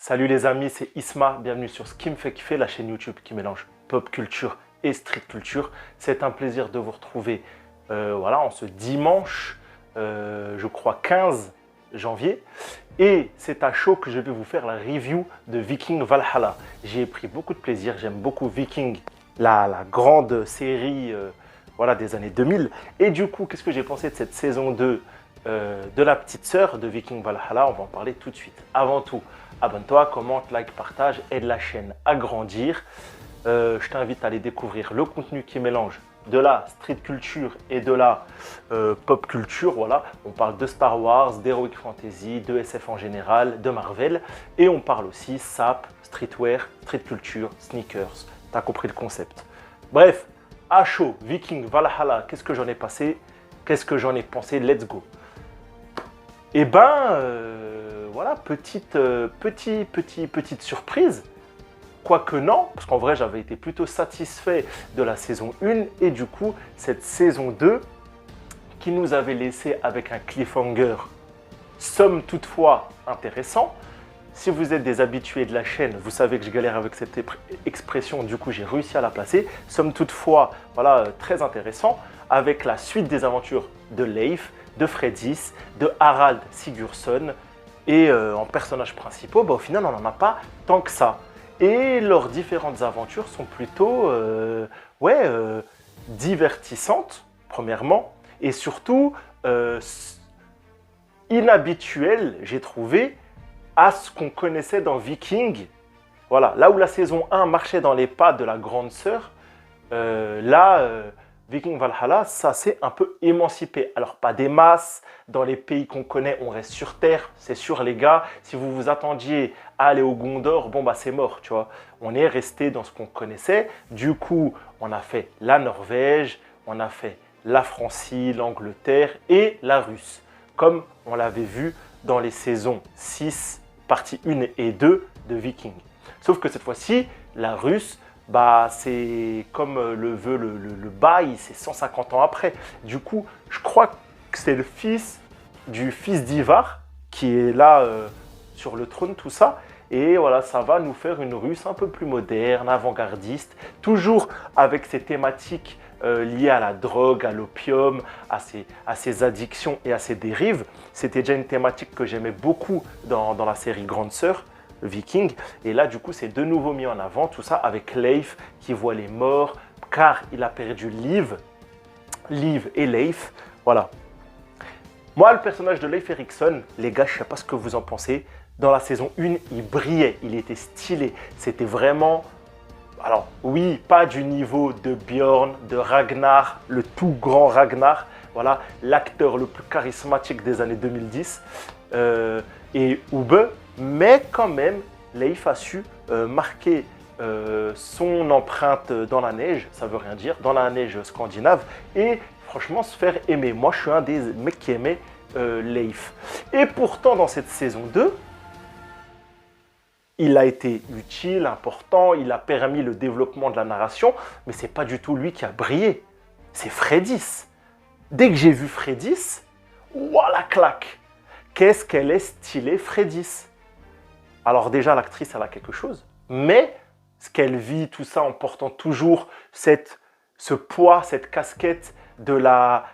Salut les amis, c'est Isma, bienvenue sur Ce qui me fait kiffer, la chaîne YouTube qui mélange pop culture et street culture. C'est un plaisir de vous retrouver en ce dimanche, je crois 15 janvier. Et c'est à chaud que je vais vous faire la review de Viking Valhalla. J'y ai pris beaucoup de plaisir, j'aime beaucoup Viking, la grande série des années 2000. Et du coup, qu'est-ce que j'ai pensé de cette saison 2 de la petite sœur de Viking Valhalla? On va en parler tout de suite. Avant tout, abonne-toi, commente, like, partage, aide la chaîne à grandir. Je t'invite à aller découvrir le contenu qui mélange de la street culture et de la pop culture. Voilà, on parle de Star Wars, d'Heroic Fantasy, de SF en général, de Marvel. Et on parle aussi SAP, streetwear, street culture, sneakers. T'as compris le concept. Bref, à chaud, Viking Valhalla, qu'est-ce que j'en ai passé? Qu'est-ce que j'en ai pensé? Let's go. Eh ben, petite surprise. Quoique non, parce qu'en vrai, j'avais été plutôt satisfait de la saison 1. Et du coup, cette saison 2, qui nous avait laissé avec un cliffhanger, somme toutefois intéressant. Si vous êtes des habitués de la chaîne, vous savez que je galère avec cette expression, du coup j'ai réussi à la placer. Somme toutefois, très intéressant, avec la suite des aventures de Leif, de Freydis, de Harald Sigurdsson, et en personnages principaux, au final on n'en a pas tant que ça. Et leurs différentes aventures sont plutôt divertissantes, premièrement, et surtout inhabituelles, j'ai trouvé, à ce qu'on connaissait dans Viking. Voilà, là où la saison 1 marchait dans les pas de la grande sœur, Viking Valhalla, ça s'est un peu émancipé. Alors pas des masses, dans les pays qu'on connaît, on reste sur Terre, c'est sûr les gars. Si vous vous attendiez à aller au Gondor, c'est mort, tu vois. On est resté dans ce qu'on connaissait. Du coup, on a fait la Norvège, on a fait la Francie, l'Angleterre et la Russe, comme on l'avait vu dans les saisons 6, partie 1 et 2 de Viking. Sauf que cette fois-ci, la Russe, c'est comme le veut le bail, c'est 150 ans après. Du coup, je crois que c'est le fils du fils d'Ivar qui est là sur le trône, tout ça. Et voilà, ça va nous faire une Russe un peu plus moderne, avant-gardiste, toujours avec ces thématiques liées à la drogue, à l'opium, à ses addictions et à ses dérives. C'était déjà une thématique que j'aimais beaucoup dans la série Grande Sœur, Viking. Et là, du coup, c'est de nouveau mis en avant, tout ça avec Leif qui voit les morts, car il a perdu Liv et Leif. Voilà. Moi, le personnage de Leif Erikson, les gars, je ne sais pas ce que vous en pensez. Dans la saison 1, il brillait, il était stylé. C'était vraiment... Alors, oui, pas du niveau de Björn, de Ragnar, le tout grand Ragnar. Voilà, l'acteur le plus charismatique des années 2010. Et Ubbe, mais quand même, Leif a su marquer son empreinte dans la neige, ça veut rien dire, dans la neige scandinave, et franchement se faire aimer. Moi, je suis un des mecs qui aimait Leif. Et pourtant, dans cette saison 2, il a été utile, important, il a permis le développement de la narration, mais c'est pas du tout lui qui a brillé, c'est Freydis. Dès que j'ai vu Freydis, ouah la claque! Qu'est-ce qu'elle est stylée, Freydis! Alors déjà, l'actrice, elle a quelque chose, mais ce qu'elle vit, tout ça, en portant toujours ce poids, cette casquette de la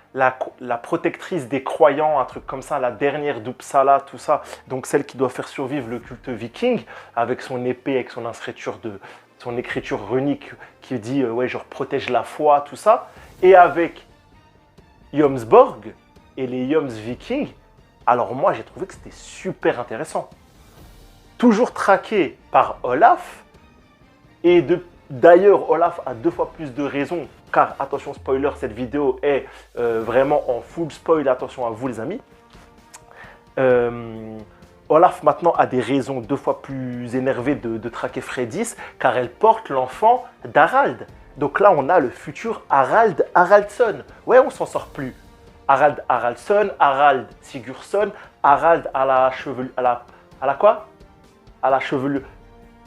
protectrice des croyants, un truc comme ça, la dernière d'Uppsala, tout ça, donc celle qui doit faire survivre le culte viking, avec son épée, avec son écriture runique qui dit je protège la foi, tout ça, et avec Jomsborg et les Joms vikings. Alors moi, j'ai trouvé que c'était super intéressant. Toujours traqué par Olaf, et d'ailleurs, Olaf a 2 fois plus de raisons, car, attention spoiler, cette vidéo est vraiment en full spoil, attention à vous les amis. Olaf maintenant a des raisons 2 fois plus énervées de traquer Freydis, car elle porte l'enfant d'Harald. Donc là, on a le futur Harald Haraldsson. Ouais, on s'en sort plus. Harald Haraldsson, Harald Sigurdsson, Harald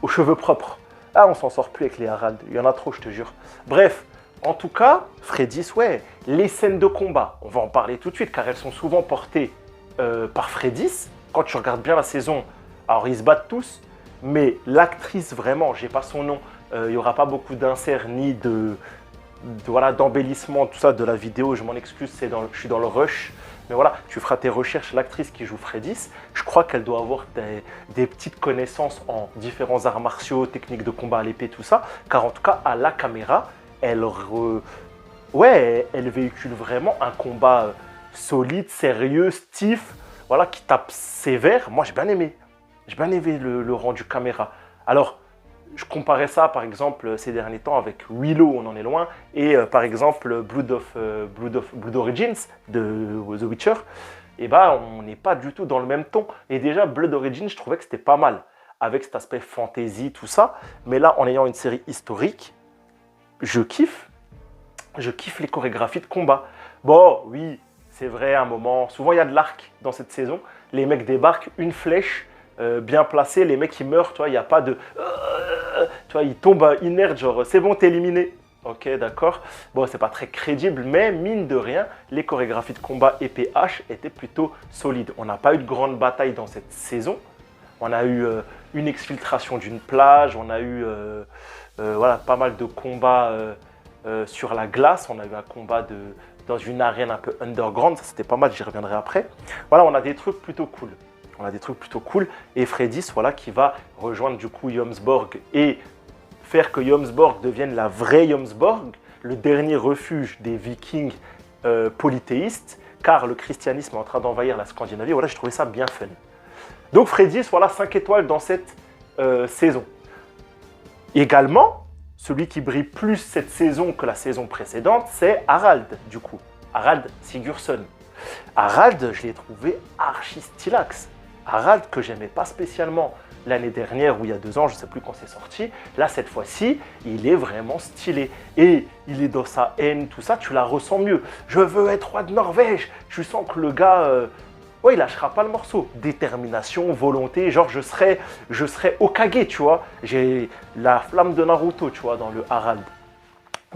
aux cheveux propres. Ah, on s'en sort plus avec les Harald. Il y en a trop, je te jure. Bref, en tout cas, Freydis, les scènes de combat, on va en parler tout de suite, car elles sont souvent portées par Freydis. Quand tu regardes bien la saison, alors ils se battent tous, Mais l'actrice, vraiment, j'ai pas son nom, il n'y aura pas beaucoup d'inserts ni voilà, d'embellissement, tout ça de la vidéo, je m'en excuse, je suis dans le rush. Mais voilà, tu feras tes recherches, l'actrice qui joue Fredis, je crois qu'elle doit avoir des petites connaissances en différents arts martiaux, techniques de combat à l'épée, tout ça, car en tout cas, à la caméra, ouais, elle véhicule vraiment un combat solide, sérieux, stiff, voilà, qui tape sévère. Moi, j'ai bien aimé. J'ai bien aimé le rendu caméra. Alors, je comparais ça, par exemple, ces derniers temps avec Willow, on en est loin, et par exemple Blood Origins de The Witcher. Et bah, on n'est pas du tout dans le même ton. Et déjà, Blood Origins, je trouvais que c'était pas mal, avec cet aspect fantasy, tout ça. Mais là, en ayant une série historique, je kiffe. Je kiffe les chorégraphies de combat. Bon, oui, c'est vrai, à un moment, souvent il y a de l'arc dans cette saison. Les mecs débarquent, une flèche bien placée, les mecs ils meurent, tu vois, il n'y a pas de... tu vois, ils tombent inertes, genre c'est bon, t'es éliminé. Ok, d'accord. Bon, c'est pas très crédible, mais mine de rien, les chorégraphies de combat épée H étaient plutôt solides. On n'a pas eu de grande bataille dans cette saison. On a eu une exfiltration d'une plage, on a eu voilà, pas mal de combats sur la glace. On a eu un combat dans une arène un peu underground, ça c'était pas mal, j'y reviendrai après. Voilà, on a des trucs plutôt cool. On a des trucs plutôt cool. Et Fredis, voilà, qui va rejoindre du coup Jomsborg et faire que Jomsborg devienne la vraie Jomsborg, le dernier refuge des Vikings polythéistes, car le christianisme est en train d'envahir la Scandinavie. Voilà, je trouvais ça bien fun. Donc Fredis, voilà, 5 étoiles dans cette saison. Également, celui qui brille plus cette saison que la saison précédente, c'est Harald, du coup. Harald Sigurdsson. Harald, je l'ai trouvé archi stylax. Harald, que j'aimais pas spécialement l'année dernière ou il y a 2 ans, je ne sais plus quand c'est sorti. Là, cette fois-ci, il est vraiment stylé. Et il est dans sa haine, tout ça, tu la ressens mieux. Je veux être roi de Norvège. Tu sens que le gars, ouais, il lâchera pas le morceau. Détermination, volonté, genre je serai Hokage, tu vois. J'ai la flamme de Naruto, tu vois, dans le Harald.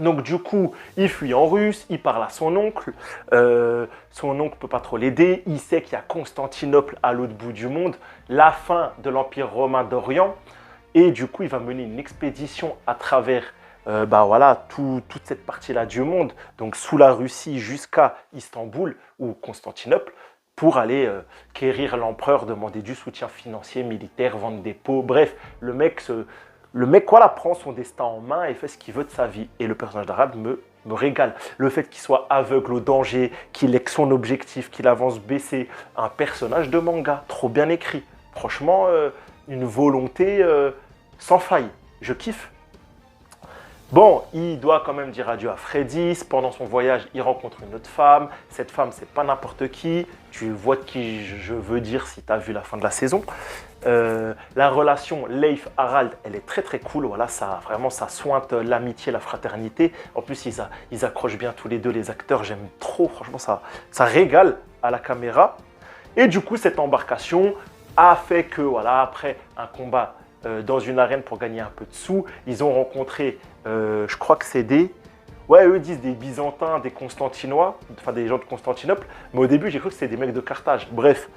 Donc du coup, il fuit en russe, il parle à son oncle. Son oncle ne peut pas trop l'aider. Il sait qu'il y a Constantinople à l'autre bout du monde, la fin de l'Empire romain d'Orient. Et du coup, il va mener une expédition à travers bah voilà, toute cette partie-là du monde, donc sous la Russie jusqu'à Istanbul ou Constantinople, pour aller quérir l'empereur, demander du soutien financier, militaire, vendre des pots. Bref, le mec voilà, prend son destin en main et fait ce qu'il veut de sa vie. Et le personnage d'Harald me régale. Le fait qu'il soit aveugle au danger, qu'il ait que son objectif, qu'il avance baissé. Un personnage de manga, trop bien écrit. Franchement, une volonté sans faille. Je kiffe. Bon, il doit quand même dire adieu à Fredis. Pendant son voyage, il rencontre une autre femme. Cette femme, c'est pas n'importe qui. Tu vois de qui je veux dire si tu as vu la fin de la saison. La relation Leif-Harald, elle est très très cool. Voilà, ça sointe l'amitié, la fraternité. En plus, ils accrochent bien tous les deux, les acteurs. J'aime trop, franchement, ça régale à la caméra. Et du coup, cette embarcation a fait que, voilà, après un combat dans une arène pour gagner un peu de sous, ils ont rencontré, je crois que c'est ouais, eux disent des Byzantins, des Constantinois, enfin des gens de Constantinople, mais au début, j'ai cru que c'était des mecs de Carthage. Bref,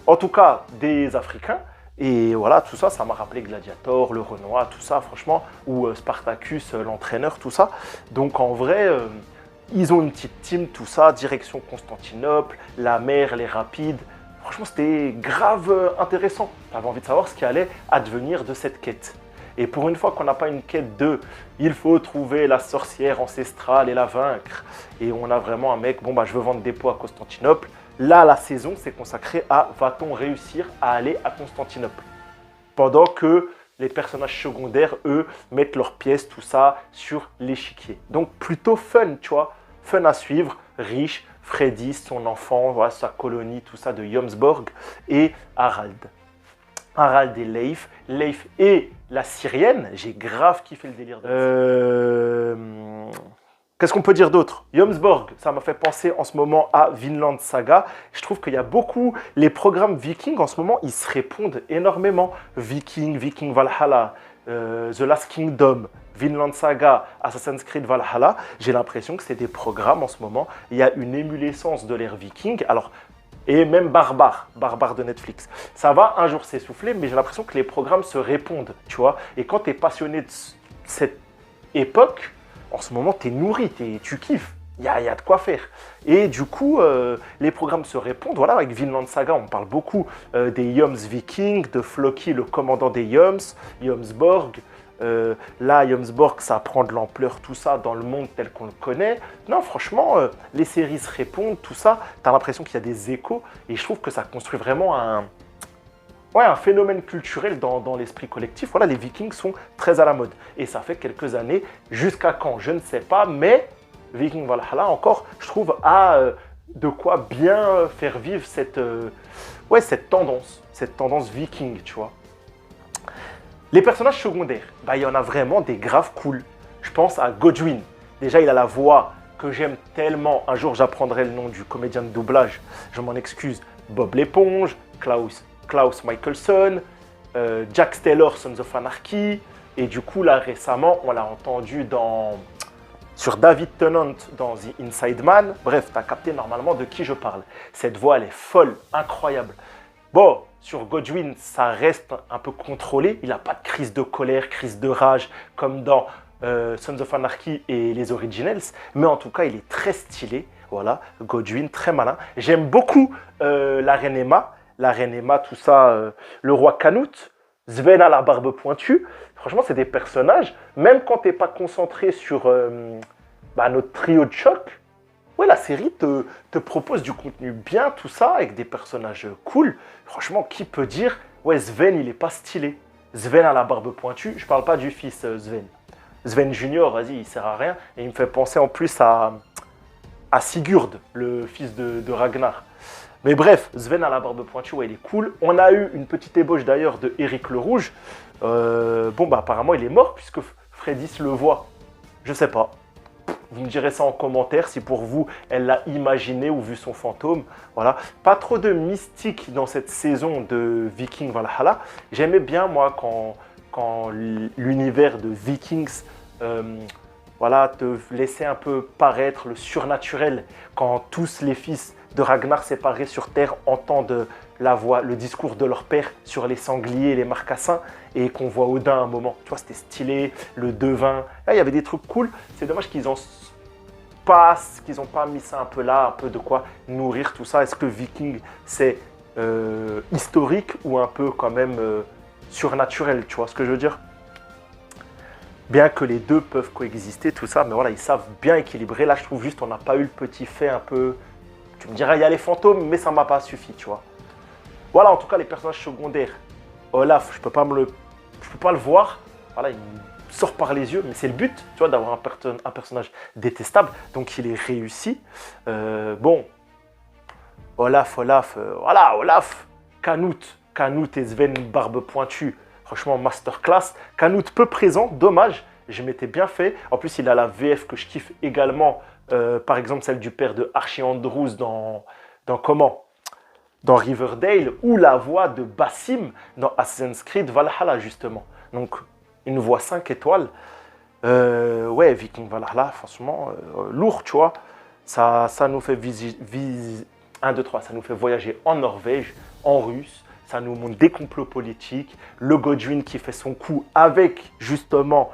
en tout cas, des Africains. Et voilà, tout ça, ça m'a rappelé Gladiator, le Renoir, tout ça, franchement, ou Spartacus, l'entraîneur, tout ça. Donc en vrai, ils ont une petite team, tout ça, direction Constantinople, la mer, les rapides. Franchement, c'était grave intéressant. J'avais envie de savoir ce qui allait advenir de cette quête. Et pour une fois qu'on n'a pas une quête de « il faut trouver la sorcière ancestrale et la vaincre », et on a vraiment un mec « bon, bah, je veux vendre des pots à Constantinople », là, la saison s'est consacrée à « va-t-on réussir à aller à Constantinople ?» Pendant que les personnages secondaires, eux, mettent leurs pièces, tout ça, sur l'échiquier. Donc, plutôt fun, tu vois, fun à suivre, riche, Fredis, son enfant, voilà, sa colonie, tout ça de Jomsborg, et Harald. Harald et Leif. Leif et la Syrienne. J'ai grave kiffé le délire de Qu'est-ce qu'on peut dire d'autre? Jomsborg, ça m'a fait penser en ce moment à Vinland Saga. Je trouve qu'il y a beaucoup... Les programmes Vikings, en ce moment, ils se répondent énormément. Viking Valhalla, The Last Kingdom, Vinland Saga, Assassin's Creed Valhalla. J'ai l'impression que c'est des programmes en ce moment. Il y a une émulescence de l'ère viking. Alors, Et même Barbare de Netflix. Ça va un jour s'essouffler, mais j'ai l'impression que les programmes se répondent, tu vois. Et quand tu es passionné de cette époque, en ce moment, tu es nourri, tu kiffes. Il y a de quoi faire. Et du coup, les programmes se répondent. Voilà, avec Vinland Saga, on parle beaucoup des Yoms Vikings, de Floki, le commandant des Yoms, Jomsborg. Là, Jomsborg, ça prend de l'ampleur, tout ça, dans le monde tel qu'on le connaît. Non, franchement, les séries se répondent, tout ça. Tu as l'impression qu'il y a des échos. Et je trouve que ça construit vraiment un phénomène culturel dans l'esprit collectif. Voilà, les Vikings sont très à la mode. Et ça fait quelques années, jusqu'à quand, je ne sais pas, mais Viking Valhalla, encore, je trouve, a de quoi bien faire vivre cette tendance viking, tu vois. Les personnages secondaires, bah, il y en a vraiment des graves cool. Je pense à Godwin. Déjà, il a la voix que j'aime tellement. Un jour, j'apprendrai le nom du comédien de doublage. Je m'en excuse. Bob l'éponge, Klaus Michelson, Jack Taylor, Sons of Anarchy. Et du coup, là, récemment, on l'a entendu sur David Tennant dans The Inside Man. Bref, tu as capté normalement de qui je parle. Cette voix, elle est folle, incroyable. Bon, sur Godwin, ça reste un peu contrôlé. Il n'a pas de crise de colère, crise de rage, comme dans Sons of Anarchy et les Originals. Mais en tout cas, il est très stylé. Voilà, Godwin, très malin. J'aime beaucoup la reine Emma. La reine Emma, tout ça. Le roi Canute. Sven à la barbe pointue. Franchement, c'est des personnages, même quand tu n'es pas concentré sur notre trio de choc, ouais, la série te propose du contenu bien, tout ça, avec des personnages cool. Franchement, qui peut dire, ouais, Sven, il est pas stylé. Sven à la barbe pointue, je parle pas du fils Sven. Sven Junior, vas-y, il sert à rien. Et il me fait penser en plus à Sigurd, le fils de Ragnar. Mais bref, Sven à la barbe pointue, ouais, il est cool. On a eu une petite ébauche d'ailleurs de Éric le Rouge. Apparemment, il est mort puisque Fredis le voit. Je sais pas. Vous me direz ça en commentaire si pour vous, elle l'a imaginé ou vu son fantôme. Voilà. Pas trop de mystique dans cette saison de Viking Valhalla. J'aimais bien, moi, quand l'univers de Vikings te laissait un peu paraître le surnaturel. Quand tous les fils de Ragnar séparés sur Terre entendent le discours de leur père sur les sangliers et les marcassins et qu'on voit Odin à un moment. Tu vois, c'était stylé, le devin. Là, il y avait des trucs cool. C'est dommage qu'ils n'ont pas mis ça un peu là, un peu de quoi nourrir tout ça. Est-ce que Viking, c'est historique ou un peu quand même surnaturel, tu vois ce que je veux dire? Bien que les deux peuvent coexister, tout ça, mais voilà, ils savent bien équilibrer. Là, je trouve juste on n'a pas eu le petit fait un peu... Tu me diras, il y a les fantômes, mais ça ne m'a pas suffi, tu vois. Voilà, en tout cas, les personnages secondaires. Olaf, je ne peux pas le voir. Voilà, il me sort par les yeux, mais c'est le but, tu vois, d'avoir un personnage détestable. Donc, il est réussi. Olaf, Canute et Sven barbe pointue. Franchement, masterclass. Canute peu présent, dommage. Je m'étais bien fait. En plus, il a la VF que je kiffe également. Par exemple, celle du père de Archie Andrews dans Riverdale, ou la voix de Basim dans Assassin's Creed Valhalla, justement. Donc, une voix 5 étoiles. Viking Valhalla, franchement, lourd, tu vois. Ça nous fait ça nous fait voyager en Norvège, en Russe. Ça nous montre des complots politiques. Le Godwin qui fait son coup avec, justement,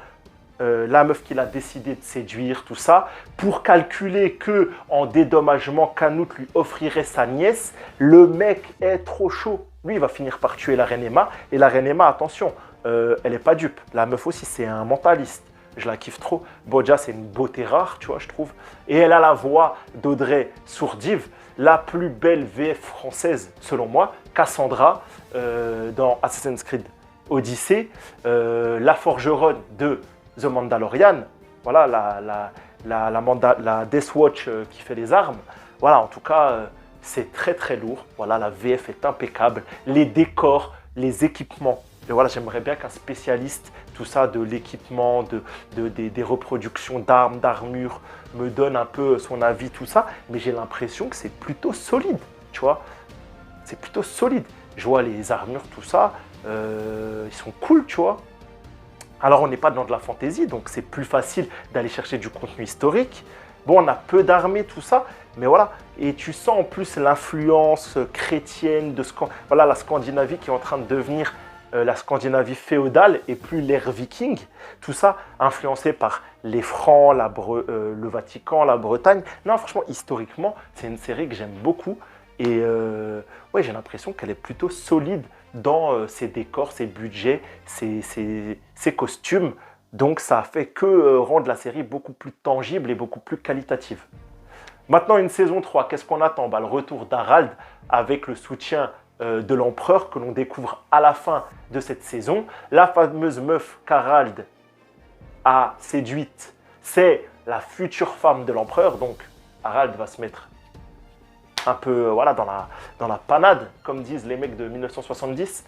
la meuf qu'il a décidé de séduire, tout ça, pour calculer que en dédommagement, Canute lui offrirait sa nièce. Le mec est trop chaud. Lui, il va finir par tuer la reine Emma. Et la reine Emma, attention, elle n'est pas dupe. La meuf aussi, c'est un mentaliste. Je la kiffe trop. Bodja, c'est une beauté rare, tu vois, je trouve. Et elle a la voix d'Audrey Sourdive, la plus belle VF française, selon moi. Cassandra, dans Assassin's Creed Odyssey. La forgeronne de The Mandalorian, voilà, la Death Watch qui fait les armes. Voilà, en tout cas, c'est très très lourd. Voilà, la VF est impeccable. Les décors, les équipements. Et voilà, j'aimerais bien qu'un spécialiste, tout ça, de l'équipement, des reproductions d'armes, d'armures, me donne un peu son avis, tout ça. Mais j'ai l'impression que c'est plutôt solide, tu vois. C'est plutôt solide. Je vois les armures, tout ça, ils sont cool, tu vois. Alors, on n'est pas dans de la fantaisie, donc c'est plus facile d'aller chercher du contenu historique. Bon, on a peu d'armées, tout ça, Mais voilà, et tu sens en plus l'influence chrétienne de voilà, la Scandinavie qui est en train de devenir la Scandinavie féodale et plus l'ère viking. Tout ça influencé par les Francs, le Vatican, la Bretagne. Non, franchement, historiquement, c'est une série que j'aime beaucoup. Et ouais, j'ai l'impression qu'elle est plutôt solide dans ses décors, ses budgets, ses costumes. Donc ça a fait que rendre la série beaucoup plus tangible et beaucoup plus qualitative. Maintenant, une saison 3, qu'est-ce qu'on attend? Le retour d'Harald avec le soutien de l'empereur que l'on découvre à la fin de cette saison. La fameuse meuf qu'Harald a séduite, c'est la future femme de l'empereur. Donc Harald va se mettre un peu voilà, dans la panade, comme disent les mecs de 1970.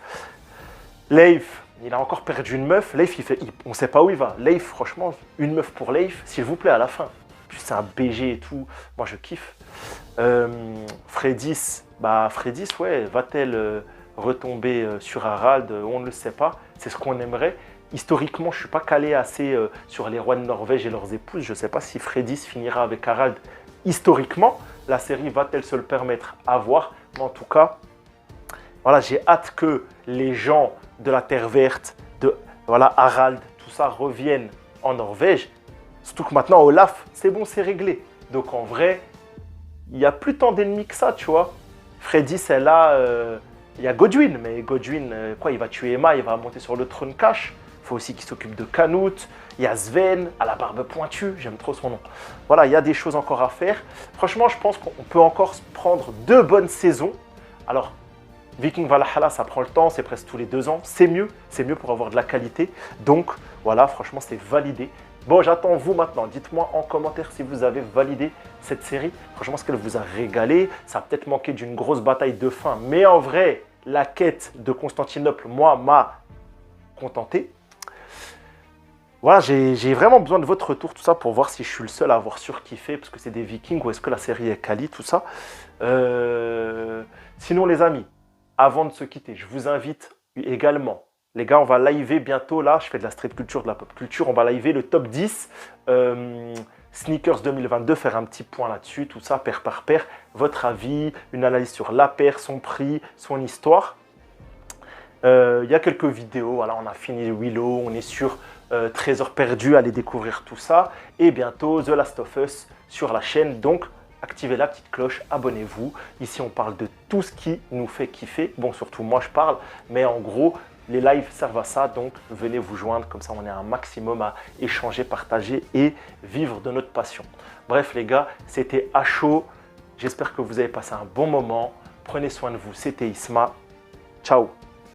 Leif, il a encore perdu une meuf. Leif, on ne sait pas où il va. Leif, franchement, une meuf pour Leif, s'il vous plaît, à la fin. Puis c'est un BG et tout. Moi, je kiffe. Freydis, ouais, va-t-elle retomber sur Harald? On ne le sait pas. C'est ce qu'on aimerait. Historiquement, je ne suis pas calé assez sur les rois de Norvège et leurs épouses. Je ne sais pas si Freydis finira avec Harald historiquement. La série va-t-elle se le permettre à voir? Mais en tout cas, voilà, j'ai hâte que les gens de la Terre Verte, de voilà, Harald, tout ça reviennent en Norvège. Surtout que maintenant, Olaf, c'est bon, c'est réglé. Donc en vrai, il n'y a plus tant d'ennemis que ça, tu vois. Freddy, c'est là, il y a Godwin, mais Godwin, quoi, il va tuer Emma, il va monter sur le trône cache. Il faut aussi qu'il s'occupe de Canute. Il y a Sven, à la barbe pointue, j'aime trop son nom. Voilà, il y a des choses encore à faire. Franchement, je pense qu'on peut encore prendre 2 bonnes saisons. Alors, Viking Valhalla, ça prend le temps, c'est presque tous les 2 ans. C'est mieux pour avoir de la qualité. Donc, voilà, franchement, c'est validé. Bon, j'attends vous maintenant. Dites-moi en commentaire si vous avez validé cette série. Franchement, est-ce qu'elle vous a régalé? Ça a peut-être manqué d'une grosse bataille de fin. Mais en vrai, la quête de Constantinople, moi, m'a contenté. Voilà, j'ai vraiment besoin de votre retour, tout ça, pour voir si je suis le seul à avoir surkiffé, parce que c'est des Vikings, ou est-ce que la série est quali, tout ça. Sinon, les amis, avant de se quitter, je vous invite également, les gars, on va liver bientôt, là, je fais de la street culture, de la pop culture, on va liver le top 10 sneakers 2022, faire un petit point là-dessus, tout ça, paire par paire, votre avis, une analyse sur la paire, son prix, son histoire. Il y a quelques vidéos, voilà, on a fini Willow, on est sur Trésor perdu, allez découvrir tout ça. Et bientôt The Last of Us sur la chaîne, donc activez la petite cloche, abonnez-vous. Ici on parle de tout ce qui nous fait kiffer, bon surtout moi je parle, mais en gros les lives servent à ça, donc venez vous joindre, comme ça on est un maximum à échanger, partager et vivre de notre passion. Bref les gars, c'était à chaud, j'espère que vous avez passé un bon moment, prenez soin de vous, c'était Isma, ciao.